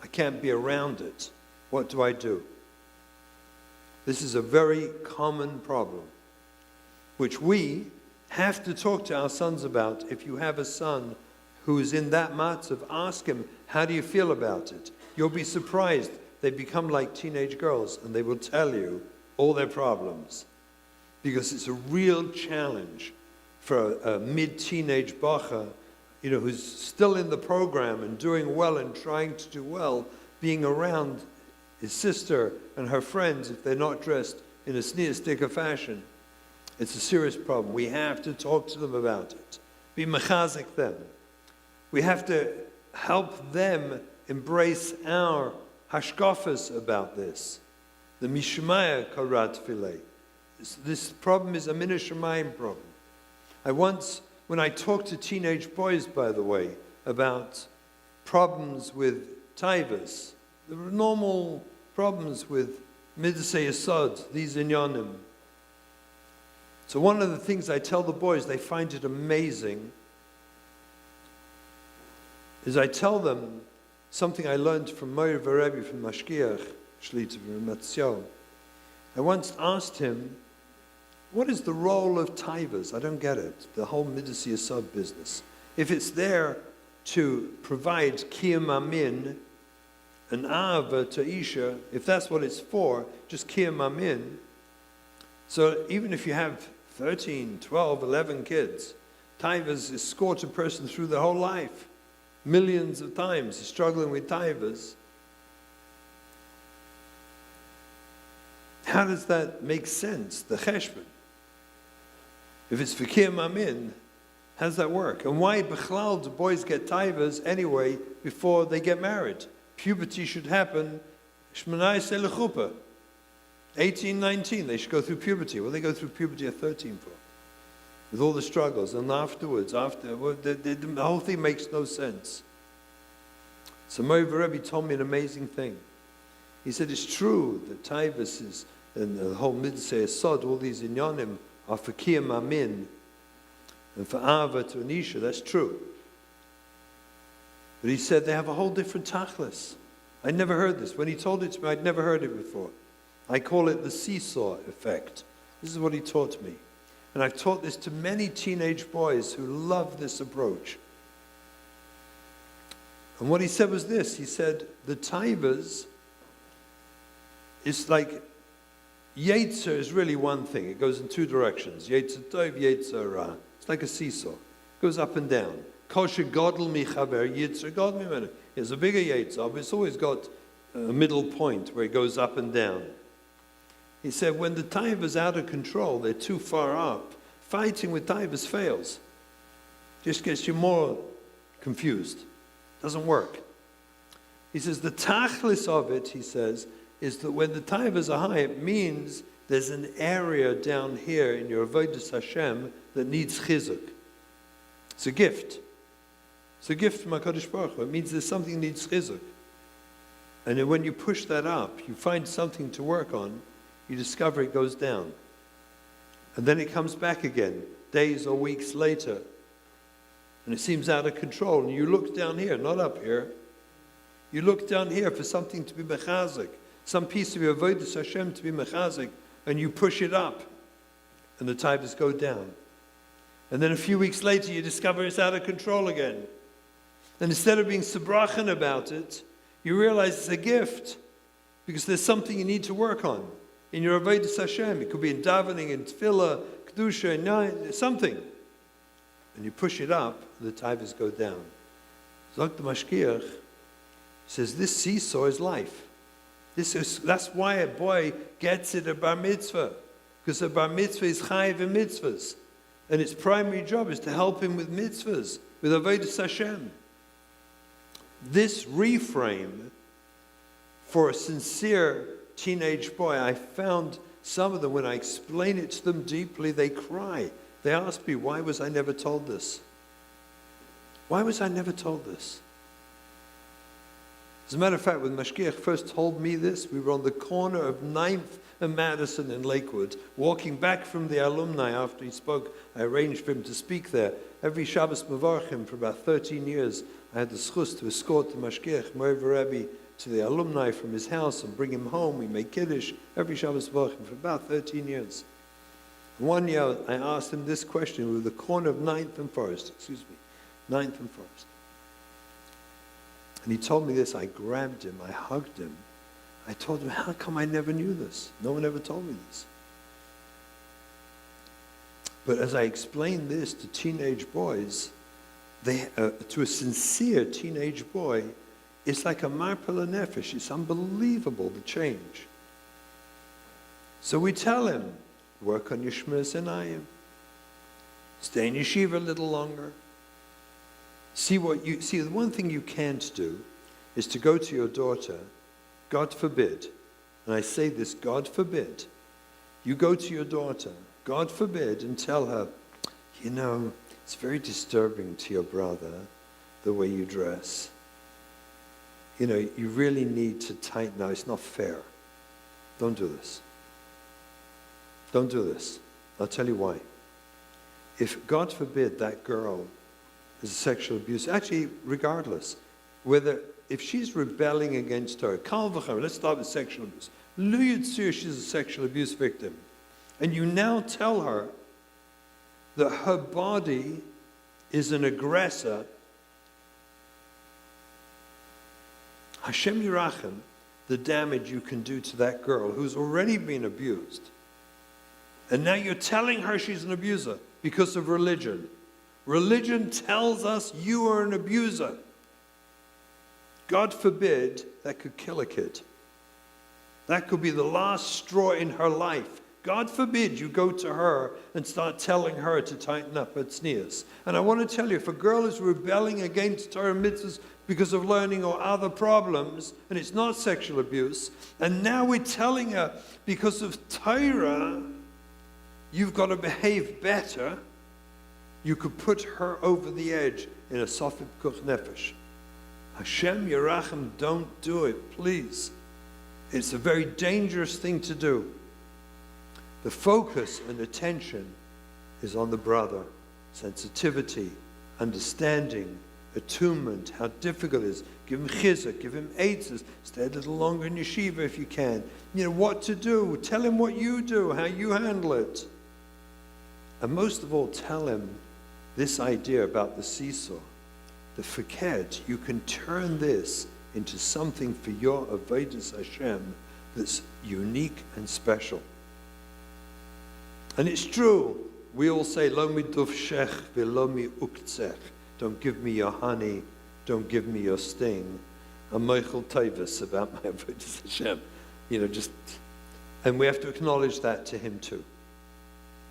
I can't be around it. What do I do? This is a very common problem, which we have to talk to our sons about. If you have a son who is in that matzav, ask him, how do you feel about it? You'll be surprised. They become like teenage girls and they will tell you all their problems, because it's a real challenge for a mid-teenage bacha, who's still in the program and doing well and trying to do well, being around his sister and her friends if they're not dressed in a sneer-sticker fashion. It's a serious problem. We have to talk to them about it. Be mechazik them. We have to help them embrace our hashkafas about this. The mishmaya karat filei. This problem is a min hashamayim problem. When I talk to teenage boys, by the way, about problems with taivas, there are normal problems with midasei yesod, these inyanim. So one of the things I tell the boys, they find it amazing, is I tell them something I learned from Meir Rebbe from Mashgiach, Shlita Matzion. I once asked him, what is the role of taivas? I don't get it, the whole midasei yesod business. If it's there to provide kiyum amin, an ahava to isha, if that's what it's for, just kiyum amin. So even if you have 13, 12, 11 kids, taivas escort a person through their whole life. Millions of times he's struggling with taivas. How does that make sense, the cheshbon? If it's for kiyum amin, how does that work? And why b'chlal do boys get taivas anyway before they get married? Puberty should happen, shmonai selechupa. 18, 19, they should go through puberty. Well, they go through puberty at 13 for, with all the struggles. And afterwards, the whole thing makes no sense. So Meir Rebbe told me an amazing thing. He said, it's true that taivas is, and the whole midasei yesod, all these inyanim, are for kiyum amin, and for ahava to anisha, that's true. But he said they have a whole different tachlis. I never heard this. When he told it to me, I'd never heard it before. I call it the seesaw effect. This is what he taught me. And I've taught this to many teenage boys who love this approach. And what he said was this. He said, the taivas it's like Yetzer is really one thing. It goes in two directions. Yetzer Tov, Yetzer Ra. It's like a seesaw. It goes up and down. Kosher Godel Michaber, Yetzer God Mimenu. It's a bigger Yetzer, but it's always got a middle point where it goes up and down. He said, when the taiva is out of control, they're too far up, fighting with taivas fails. Just gets you more confused. Doesn't work. He says, the tachlis of it, he says, is that when the taivas are high, it means there's an area down here in your avodas Hashem that needs chizuk. It's a gift. It's a gift from HaKadosh Baruch Hu. It means there's something that needs chizuk. And then when you push that up, you find something to work on, you discover it goes down. And then it comes back again, days or weeks later. And it seems out of control. And you look down here, not up here. You look down here for something to be mechazik, some piece of your avodas Hashem to be mechazik, and you push it up, and the taivas go down. And then a few weeks later, you discover it's out of control again. And instead of being sabrachan about it, you realize it's a gift, because there's something you need to work on in your avodas Hashem. It could be in davening, in tefillah, kedusha, in something. And you push it up, the taivas go down. Zok the Mashkiach says this seesaw is life. That's why a boy gets it at bar mitzvah, because a bar mitzvah is chayiv in mitzvahs, and its primary job is to help him with mitzvahs, with avodas Hashem. This reframe for a sincere teenage boy, I found some of them, when I explain it to them deeply, they cry. They ask me, why was I never told this? Why was I never told this? As a matter of fact, when Mashkiach first told me this, we were on the corner of 9th and Madison in Lakewood, walking back from the alumni after he spoke. I arranged for him to speak there. Every Shabbos Mevarchim for about 13 years, I had the schus to escort the Mashkiach, Moever Rebbe, to the alumni from his house and bring him home. We made Kiddush every Shabbos Mevarchim for about 13 years. One year, I asked him this question. We were at the corner of 9th and Forest, 9th and Forest. And he told me this. I grabbed him, I hugged him. I told him, how come I never knew this? No one ever told me this. But as I explained this to teenage boys, to a sincere teenage boy, it's like a marpel nefesh. It's unbelievable, the change. So we tell him, work on your shmiras einayim. Stay in yeshiva a little longer. See, the one thing you can't do is to go to your daughter, God forbid, and I say this, God forbid, you go to your daughter, God forbid, and tell her, you know, it's very disturbing to your brother the way you dress. You know, you really need to tighten up. It's not fair. Don't do this. Don't do this. I'll tell you why. If, God forbid, that girl is a sexual abuse, actually, regardless, if she's rebelling against her, kal v'chayim, let's start with sexual abuse. Lu yitzur, she's a sexual abuse victim. And you now tell her that her body is an aggressor. Hashem Yirachem, the damage you can do to that girl who's already been abused. And now you're telling her she's an abuser because of religion. Religion tells us you are an abuser. God forbid, that could kill a kid. That could be the last straw in her life. God forbid you go to her and start telling her to tighten up her tznius. And I want to tell you, if a girl is rebelling against Torah mitzvahs because of learning or other problems, and it's not sexual abuse, and now we're telling her because of Torah, you've got to behave better, you could put her over the edge in a sofit kuch nefesh. Hashem Yirachem, don't do it, please. It's a very dangerous thing to do. The focus and attention is on the brother. Sensitivity, understanding, attunement, how difficult it is. Give him chizuk, give him eitzes. Stay a little longer in yeshiva if you can. You know what to do. Tell him what you do, how you handle it. And most of all, tell him this idea about the seesaw. The faked, you can turn this into something for your avodas Hashem that's unique and special. And it's true. We all say, Lo mi dufshech v'lo mi uktzech. Don't give me your honey. Don't give me your sting. And Michael Tavis about my avodas Hashem. And we have to acknowledge that to him too.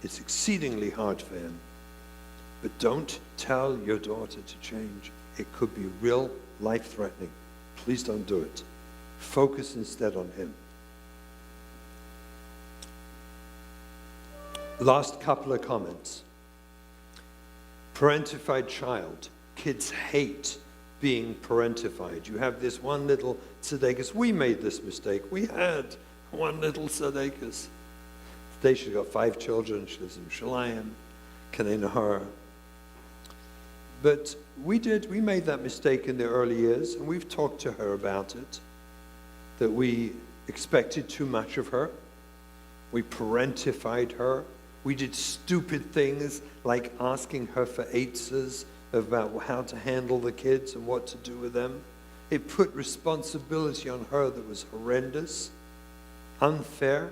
It's exceedingly hard for him. But don't tell your daughter to change. It could be real life-threatening. Please don't do it. Focus instead on him. Last couple of comments. Parentified child. Kids hate being parentified. You have this one little tzedekis. We made this mistake. We had one little tzedekis. Today she's got 5 children. She lives in Shalayim, Kanei Nahar. But we made that mistake in the early years, and we've talked to her about it, that we expected too much of her. We parentified her. We did stupid things like asking her for eitzes about how to handle the kids and what to do with them. It put responsibility on her that was horrendous, unfair.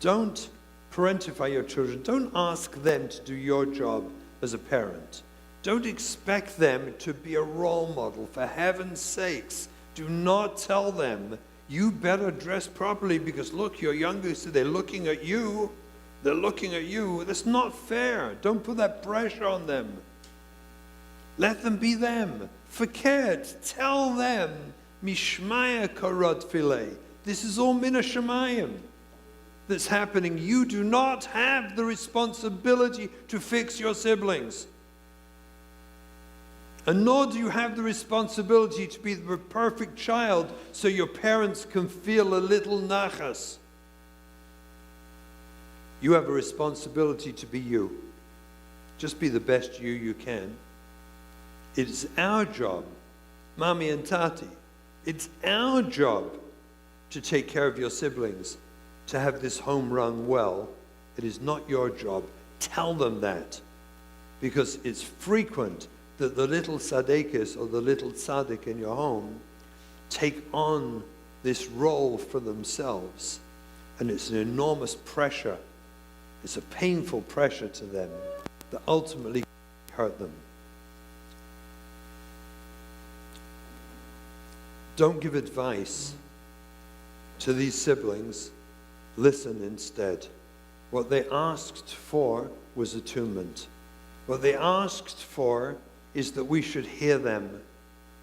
Don't parentify your children. Don't ask them to do your job as a parent. Don't expect them to be a role model. For heaven's sakes, do not tell them, you better dress properly because look, your youngest, they're looking at you. They're looking at you. That's not fair. Don't put that pressure on them. Let them be them. Forget. Tell them, Mishmaya karot filei. This is all mina shemayim that's happening. You do not have the responsibility to fix your siblings. And nor do you have the responsibility to be the perfect child so your parents can feel a little nachas. You have a responsibility to be you. Just be the best you can. It's our job, Mami and Tati, it's our job to take care of your siblings, to have this home run well. It is not your job. Tell them that. Because it's frequent that the little tzaddikus or the little tzaddik in your home take on this role for themselves. And it's an enormous pressure. It's a painful pressure to them that ultimately hurt them. Don't give advice to these siblings. Listen instead. What they asked for was attunement. What they asked for is that we should hear them.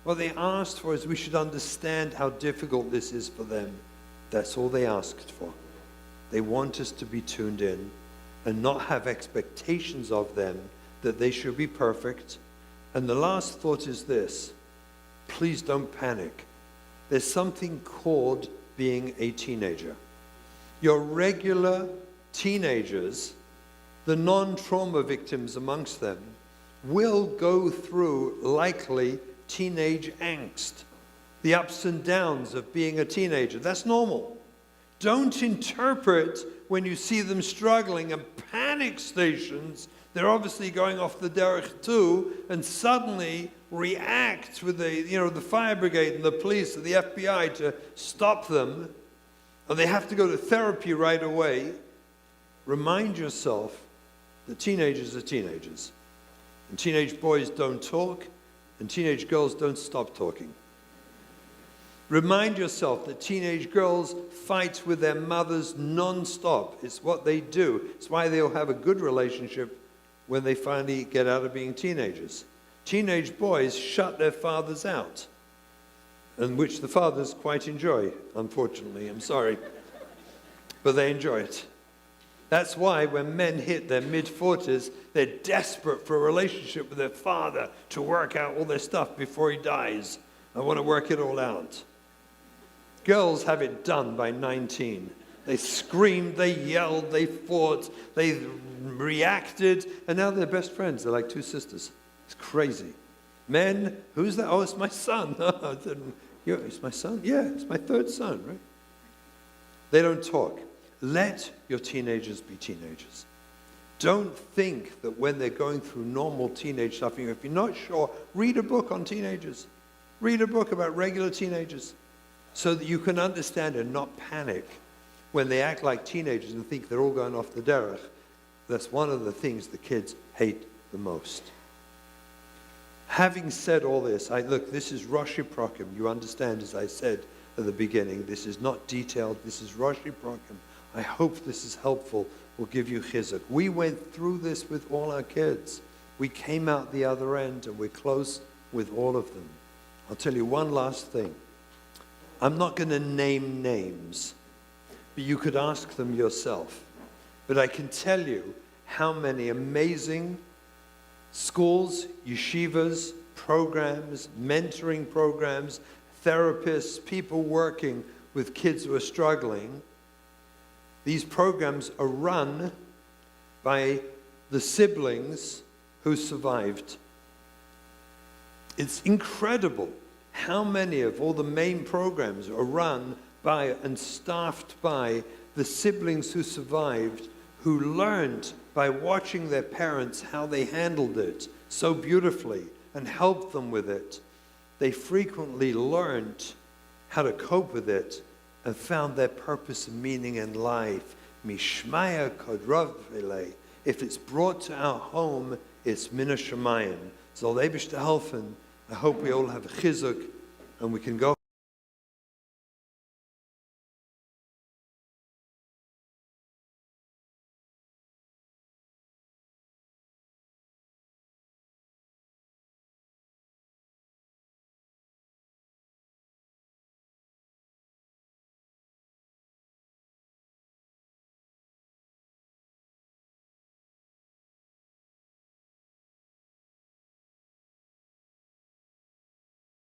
What they asked for is we should understand how difficult this is for them. That's all they asked for. They want us to be tuned in and not have expectations of them that they should be perfect. And the last thought is this. Please don't panic. There's something called being a teenager. Your regular teenagers, the non-trauma victims amongst them, will go through likely teenage angst, the ups and downs of being a teenager. That's normal. Don't interpret when you see them struggling and panic stations. They're obviously going off the derech too, and suddenly react with the fire brigade and the police and the FBI to stop them, and they have to go to therapy right away. Remind yourself that teenagers are teenagers. And teenage boys don't talk, and teenage girls don't stop talking. Remind yourself that teenage girls fight with their mothers non-stop. It's what they do. It's why they'll have a good relationship when they finally get out of being teenagers. Teenage boys shut their fathers out, and which the fathers quite enjoy, unfortunately. I'm sorry. But they enjoy it. That's why when men hit their mid-40s, they're desperate for a relationship with their father to work out all their stuff before he dies. I want to work it all out. Girls have it done by 19. They screamed, they yelled, they fought, they reacted, and now they're best friends. They're like two sisters. It's crazy. Men, who's that? Oh, it's my son. It's my son? Yeah, it's my third son, right? They don't talk. Let your teenagers be teenagers. Don't think that when they're going through normal teenage stuff, if you're not sure, read a book on teenagers. Read a book about regular teenagers. so that you can understand and not panic when they act like teenagers and think they're all going off the derech. That's one of the things the kids hate the most. Having said all this, look, this is Rosh Hashanah. You understand, as I said at the beginning, this is not detailed. This is Rosh Hashanah. I hope this is helpful, will give you chizuk. We went through this with all our kids. We came out the other end, and we're close with all of them. I'll tell you one last thing. I'm not going to name names, but you could ask them yourself. But I can tell you how many amazing schools, yeshivas, programs, mentoring programs, therapists, people working with kids who are struggling. These programs are run by the siblings who survived. It's incredible how many of all the main programs are run by and staffed by the siblings who survived, who learned by watching their parents how they handled it so beautifully and helped them with it. They frequently learned how to cope with it and found their purpose and meaning in life. Mishmaya kodrov vele. If it's brought to our home, it's min hashamayim. Soll der Eibishter helfen. I hope we all have a chizuk and we can go